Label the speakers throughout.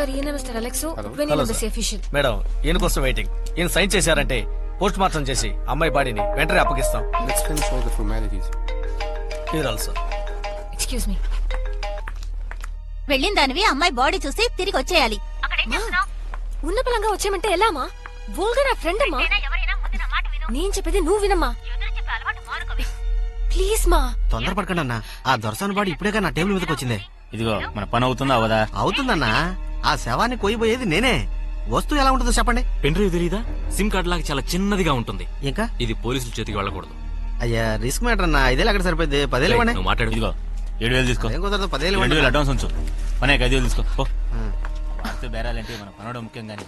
Speaker 1: Sir ఈయన mister Alex official.
Speaker 2: Madam ఈయన కోసం వెయిటింగ్. ఈయన సైన్ చేశారంటే పోస్ట్ మార్టం చేసి అమ్మాయి బాడీని వెంటనే అప్పగిస్తాం.
Speaker 1: Excuse me.
Speaker 3: వెళ్ళిన దానివి అమ్మాయి బాడీ చూసి తిరిగి వచ్చేయాలి.
Speaker 1: ఉన్న పలంగా వచ్చేయమంటే ఎలామా? వోల్గా నా ఫ్రెండ్ అమ్మా. నేను చెప్పేది నువ్వు వినమ్మా ప్లీజ్ మా.
Speaker 4: తొందరపడకండి అన్న, ఆ దొరసాని బాడీ ఇప్పుడేగా నా టేబుల్ మీదకి వచ్చింది.
Speaker 5: ఇదిగో మన పని అవుతుందా అవదా?
Speaker 4: అవుతుందన్నా, ఆ శవాన్ని కొయ్యబోయేది నేనే. వస్తువు ఎలా ఉంటుందో చెప్పండి.
Speaker 6: పెన్ డ్రైవ్ తెలీదా? సిమ్ కార్డ్ లాగా చాలా చిన్నదిగా ఉంటుంది.
Speaker 4: ఇంకా
Speaker 6: ఇది పోలీసుల చేతికి వెళ్ళకూడదు.
Speaker 4: అయ్యా రిస్క్ మ్యాటర్ అన్న, ఇదేలా అక్కడ సరిపోయింది. 10,000 ఇవ్వండి.
Speaker 6: నువ్వు మాట్లాడు.
Speaker 5: ఇదిగో 7,000 తీసుకో.
Speaker 4: ఏం కుదరదు, 10,000 ఇవ్వండి.
Speaker 5: 2,000 అడ్వాన్స్ ఉంచు. పనే 5,000 తీసుకో. బేరాలంటే మన పనవడం ముఖ్యం గానీ.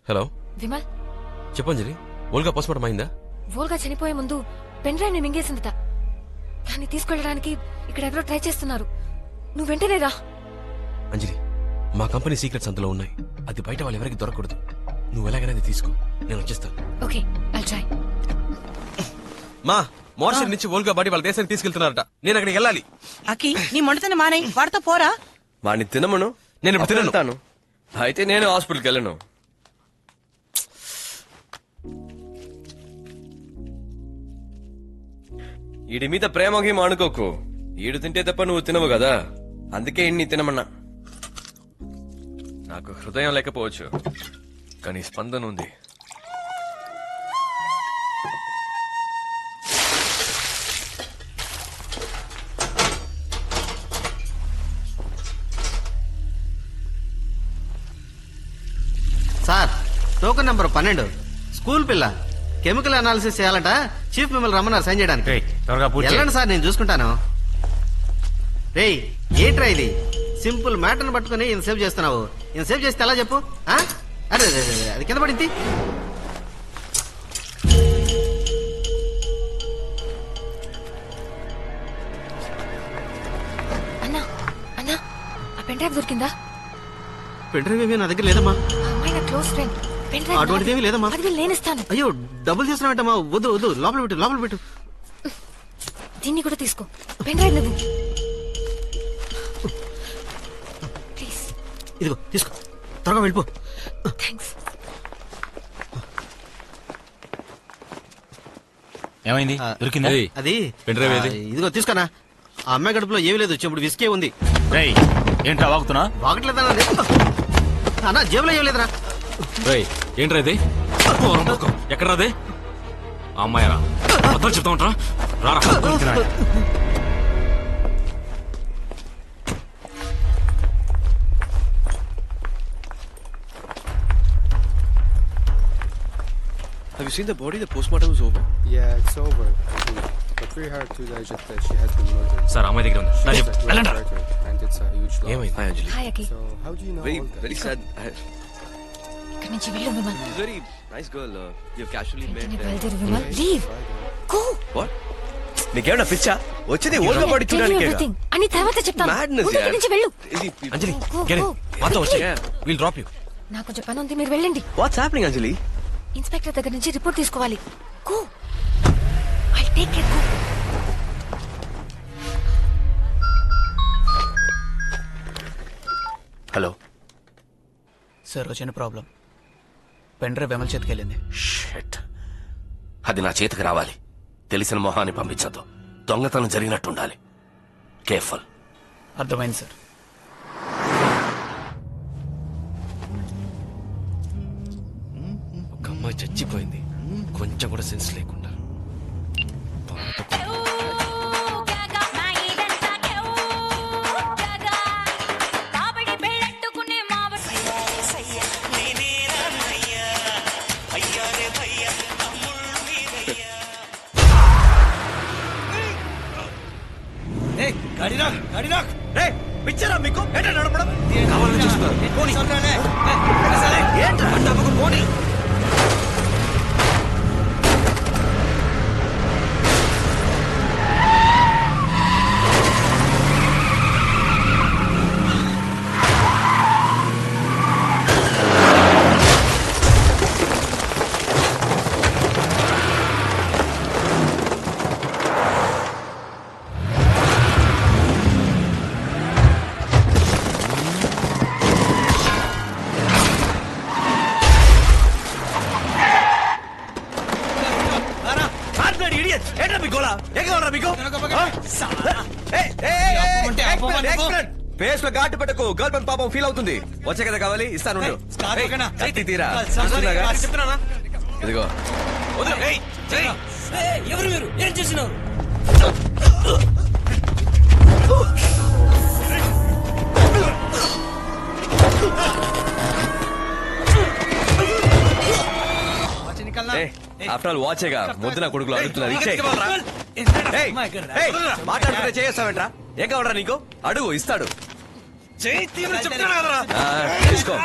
Speaker 7: హలో
Speaker 1: విమల్,
Speaker 7: చెప్పంజలి, ఓల్గా పోస్ట్మార్టం అయిందా?
Speaker 1: వోల్గా చనిపోయే ముందు పెన్ డ్రైవ్ ని మింగేసిందట. దాన్ని తీసుకెళ్ళడానికి ఇక్కడ ఎవరో ట్రై చేస్తున్నారు. నువ్వు వెంటనే రా.
Speaker 7: అంజలి, మా కంపెనీ సీక్రెట్స్ అందులో ఉన్నాయి. అది బయట వాళ్ళు ఎవరికి దొరకకూడదు. నువ్వు ఎలాగైనా అది తీసుకో, నేను వచ్చేస్తాను.
Speaker 1: Okay, I'll try.
Speaker 7: మా మార్షల్ నుంచి ఓల్గా బాడీ వాళ్ళ దేశానికి తీసుకెళ్తున్నారట. నేను అక్కడికి వెళ్ళాలి.
Speaker 8: అకి నీ మొండతని మానే, వాడితో పోరా.
Speaker 9: వాడిని తినమను.
Speaker 7: నేను ఇప్పుడు తినను.
Speaker 9: తినను. అయితే నేను హాస్పిటల్కి వెళ్ళను. ఈడి మీద ప్రేమకి అనుకోకు. ఈడు తింటే తప్ప నువ్వు తినవు కదా, అందుకే ఇన్ని తినమన్నా. నాకు హృదయం లేకపోవచ్చు, కానీ స్పందన ఉంది.
Speaker 4: సార్, టోకెన్ నంబర్ 12, స్కూల్ పిల్ల. కెమికల్ అనాలిసిస్ చేయాలట. చీఫ్ మిమ్మల్ని రమ్మన్నారు సైన్ చేయడానికి. వెళ్ళండి సార్, నేను చూసుకుంటాను. రేయ్, ఏంట్రా ఇది? సింపుల్ మ్యాటర్ని పట్టుకుని ఈయన సేవ్ చేస్తున్నావు. ఈయన సేవ్ చేస్తే ఎలా చెప్పు? అరే అది కింద పడింది.
Speaker 1: అన్నా అన్నా, ఆ పెన్ డ్రైవ్ దొరికిందా?
Speaker 4: పెన్ డ్రైవ్ ఏమీ నా దగ్గర లేదమ్మా.
Speaker 1: అమ్మాయి నా క్లోజ్ ఫ్రెండ్. పెన్
Speaker 4: అటువంటిది ఏమీ లేదమ్మా.
Speaker 1: అది నేను ఇస్తాను.
Speaker 4: అయ్యో, డబ్బులు తీసుకున్నావేంటమ్మా? వద్దు వద్దు, లోపల పెట్టు, లోపల పెట్టు.
Speaker 1: దీన్ని కూడా తీసుకో. పెన్ డ్రైవ్ నువ్వు ప్లీజ్.
Speaker 4: ఇదిగో తీసుకో, త్వరగా వెళ్ళిపో.
Speaker 1: థ్యాంక్స్.
Speaker 5: ఏమైంది? దొరికిందా?
Speaker 4: అది
Speaker 7: పెన్ డ్రైవ్ ఏది?
Speaker 4: ఇదిగో తీసుకోనా. ఆ అమ్మాయి గడుపులో ఏమీ లేదు, చెప్పుడు విసికే ఉంది.
Speaker 5: రేయ్, ఏంట్రా వాగుతున్నా?
Speaker 4: వాగట్లేదన్నా. అన్నా జేబులో ఏం లేదురా.
Speaker 6: ఏంట్రా ఇది? ఎక్కడ రాదే? ఆ అమ్మాయి రా, అర్థం చెప్తా ఉంటా. రారా.
Speaker 9: Have you seen the body? The postmortem is over.
Speaker 10: Yeah, it's over. But we heard 2 days that she has been murdered.
Speaker 6: Sir, అమ్మాయి దగ్గర ఉంది. వెళ్ళండి.
Speaker 10: And it's a huge loss.
Speaker 7: ఏమైంది?
Speaker 9: Hi, Anjali.
Speaker 1: Hi Aki.
Speaker 10: So how do you know
Speaker 9: Very,
Speaker 10: Olga?
Speaker 9: very sad.
Speaker 1: ఇక్కడి నుంచి వెళ్ళు Vimal.
Speaker 9: Very nice girl. You've casually met.
Speaker 1: వెంటనే బయలుదేరు విమల్. లీవ్. గో.
Speaker 9: What? నీకేమన్నా పిచ్చా? వచ్చింది ఓల్గా బాడీ చూడడానికే.
Speaker 1: అని తర్వాత చెప్తాను.
Speaker 9: Madness,
Speaker 1: ముందు ఇక్కడి నుంచి వెళ్ళు.
Speaker 7: అంజలి,
Speaker 1: Go,
Speaker 7: get
Speaker 1: go.
Speaker 7: in. మాతో వచ్చే. We'll drop you.
Speaker 1: నాకు కొంచెం పని ఉంది, మీరు వెళ్ళండి.
Speaker 9: What's happening, Anjali?
Speaker 1: ఇన్స్పెక్టర్ దగ్గర నుంచి రిపోర్ట్ తీసుకోవాలి. Go. I take care. Go.
Speaker 9: Hello
Speaker 8: sir, వచ్చిన ప్రాబ్లం. పెన్ డ్రైవ్ విమల్ చేతికెళ్ళింది.
Speaker 9: షిట్. అది నా చేతికి రావాలి. తెలిసిన మొహాన్ని పంపించద్దు. దొంగతనం జరిగినట్టుండాలి. కేర్ఫుల్.
Speaker 8: అర్థమైంది సార్.
Speaker 7: ఒక అమ్మాయి చచ్చిపోయింది, కొంచెం కూడా సెన్స్ లేకుండా.
Speaker 2: పిచ్చరా మీకు? నడపడం
Speaker 7: కావాలని చూస్తున్నారు.
Speaker 11: ఫేస్ లో ఘాటు పెట్టకు గర్ల్ ఫ్రెండ్ పాపం ఫీల్ అవుతుంది. వచ్చే కదా కావాలి ఇస్తాను ఉండు. ఏయ్, కత్తి తీరా చూస్తున్నాగా? ఇదిగో
Speaker 5: ఎవరు మీరు ఏం చేసినారు?
Speaker 11: ఆఫ్టర్ ఆల్ వాచేగా ముద్దు నా కొడుకులు అడుగుతున్నారు. మాట్లాడుతుంటే చేస్తావేంట్రా? ఏం కావాలరా నీకు? అడుగు ఇస్తాడు. తీసుకో.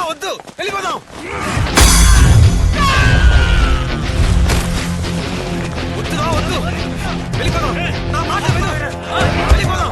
Speaker 2: వద్దు వెళ్ళిపోదాం. వద్దురా వద్దు వెళ్ళిపోదాం. నా మాట విను. వెళ్ళిపోదాం.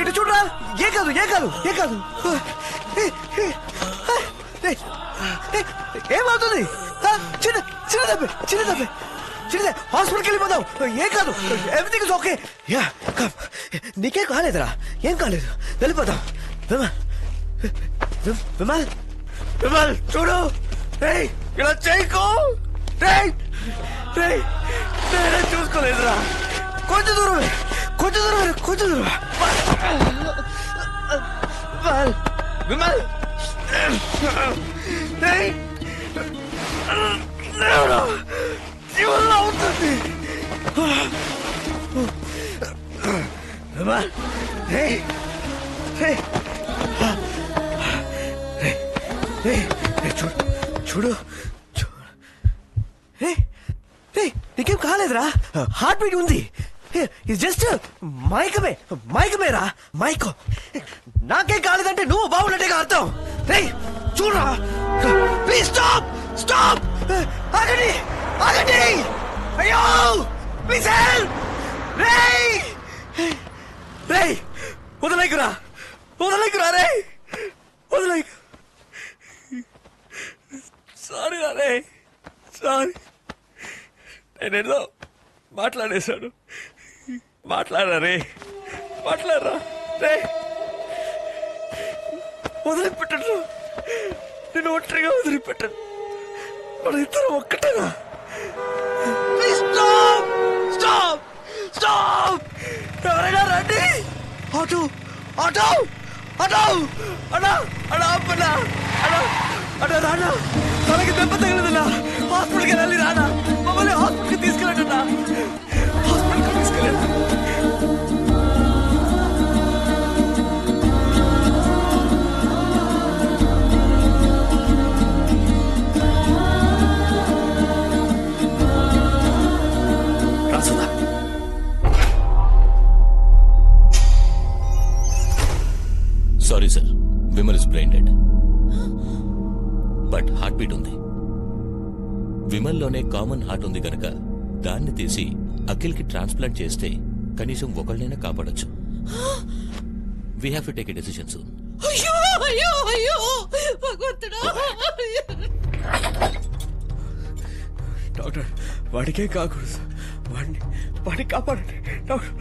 Speaker 11: ఇటు చూడరా. ఏ కాదు ఏ కాదు ఏ కాదు. ఏమవుతుంది? చిన్న చిన్న దెబ్బ చిన్న దెబ్బ చిన్న హాస్పిటల్కి వెళ్ళిపోదాం. ఏం కాదు, everything is okay. Yeah come. నీకేం కాలేదురా, ఏం కాలేదు, వెళ్ళిపోదాం. విమల్ విమల్ చూడు. రేయ్ ఇలా చేయకు. రేయ్ రేయ్ నేనే చూసుకోలేదురా. కొంచెం దూరమే కొంచెం దూరం కొంచెం దూరం. విమల్ రేయ్ జీవనంలో అవుతుంది. విమల్ రేయ్ రేయ్ చూడు చూడు నీకేం కాలేదురా. హార్ట్ బీట్ ఉంది. ఇది జస్ట్ మైకమే మైకమేరా మైకో. నాకేం కాలేదంటే నువ్వు బాగున్నట్టుగా అర్థం. రేయ్ చూడరా. Please stop stop. ఆగండి ఆగండి. అయ్యో ప్లీజ్ హెల్ప్. రేయ్ రేయ్ వదలేకురా వదలేకురా. రేయ్ వదలేకు. సారీ రే సారీ. నేనేదో మాట్లాడేశాడు. మాట్లాడరా రే మాట్లాడరా. రే వదిలిపెట్టను, నేను ఒంటరిగా వదిలిపెట్టను. మన ఇద్దరం ఒక్కటేనా. Stop stop stop. ఎవరైనా రండి. ఆటో ఆటో ఆటో అన్నా అన్నా అన్నా అన్నా అన్నా రానా. తనకి దెబ్బ తగిలిందన్నా. హాస్పిటల్కి వెళ్ళాలి రానా. మమ్మల్ని హాస్పిటల్కి తీసుకెళ్ళండి అన్నా. హాస్పిటల్కి తీసుకెళ్ళండి. రాసుదా
Speaker 5: sorry sir, Vimal is brain dead, but heart beat ఉంది. విమల్లోనే కామన్ హార్ట్ ఉంది కనుక దాన్ని తీసి అఖిల్కి ట్రాన్స్ప్లాంట్ చేస్తే కనీసం ఒకళ్ళనైనా కాపాడొచ్చు. We have to take a decision soon.
Speaker 11: Doctor వాడికే కాకూడదు. వాడిని కాపాడండి డాక్టర్.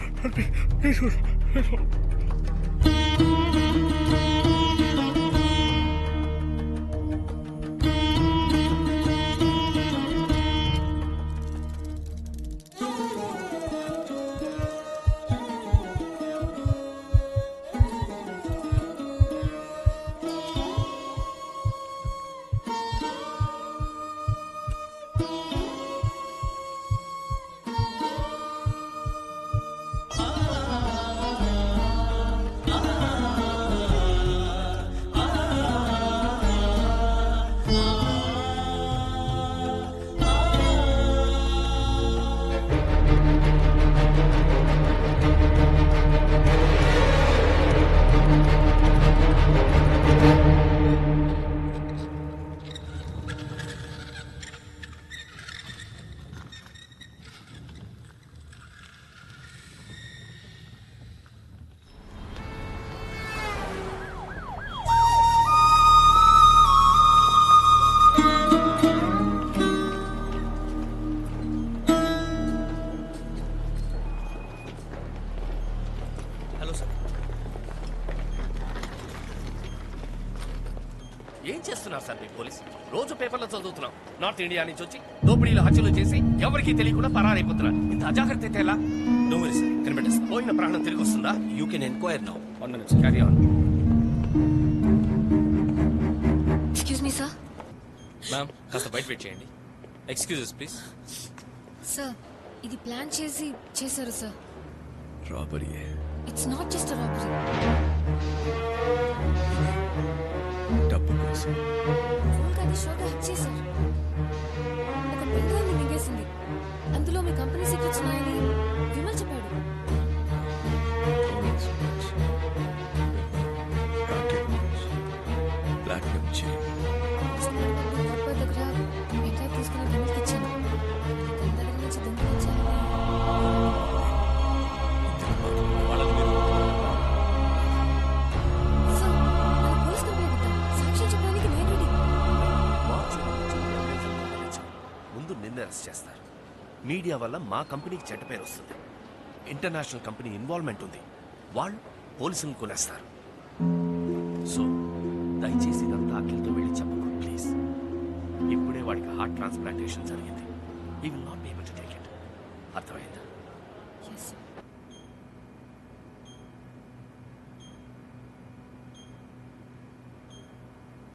Speaker 9: ఏం చేస్తున్నారు సార్ మీ పోలీస్? రోజు పేపర్లో చదువుతున్నాం, నార్త్ ఇండియా నుంచి వచ్చి దోపిడీలు హత్యలు చేసి ఎవరికీ తెలియకుండా పరారైపోతున్నారు. ఇంత అజాగ్రత్త అయితే ఎలా?
Speaker 2: డోంట్ వరీ సార్, కనిపెట్టేస్తాం.
Speaker 9: పోయిన ప్రాణం తిరిగి వస్తుందా?
Speaker 2: You can enquire now.
Speaker 9: 1 minute, carry on.
Speaker 1: Excuse me sir.
Speaker 6: Ma'am కాస్త బయట వెయిట్ చేయండి. Excuses please.
Speaker 1: సార్ ఇది ప్లాన్ చేశారు sir.
Speaker 7: Robbery
Speaker 1: it's not just robbery.
Speaker 7: డబ్బు కోసం.
Speaker 1: ఫోన్ అది షోగా హ్యాక్ చేశారు. ఒక పెన్ డ్రైవ్ ని మింగేసింది. అందులో మీ కంపెనీ సీక్రెట్స్ ఉన్నాయని విమల్ చెప్పాడు.
Speaker 7: Platinum chain.
Speaker 1: దగ్గర పెన్ డ్రైవ్ తీసుకుని విమల్కి ఇచ్చాను. తన దగ్గర నుంచి దొంగిలించాలని. సార్, మన పోలీస్ కంప్లైంట్ ఇద్దాం. సాక్ష్యం చెప్పడానికి నేను రెడీ.
Speaker 9: ముందు నిన్ను అరెస్ట్ చేస్తారు. మీడియా వల్ల మా కంపెనీకి చెడ్డ పేరు వస్తుంది. ఇంటర్నేషనల్ కంపెనీ ఇన్వాల్వ్మెంట్ ఉంది. వాళ్ళు పోలీసులను కొనేస్తారు. సో దయచేసి ఇదంతా అఖిల్తో వెళ్ళి చెప్పకు ప్లీజ్. ఇప్పుడే వాడికి హార్ట్ ట్రాన్స్ప్లాంటేషన్ జరిగింది. He will not be able to take it. అర్థమైందా?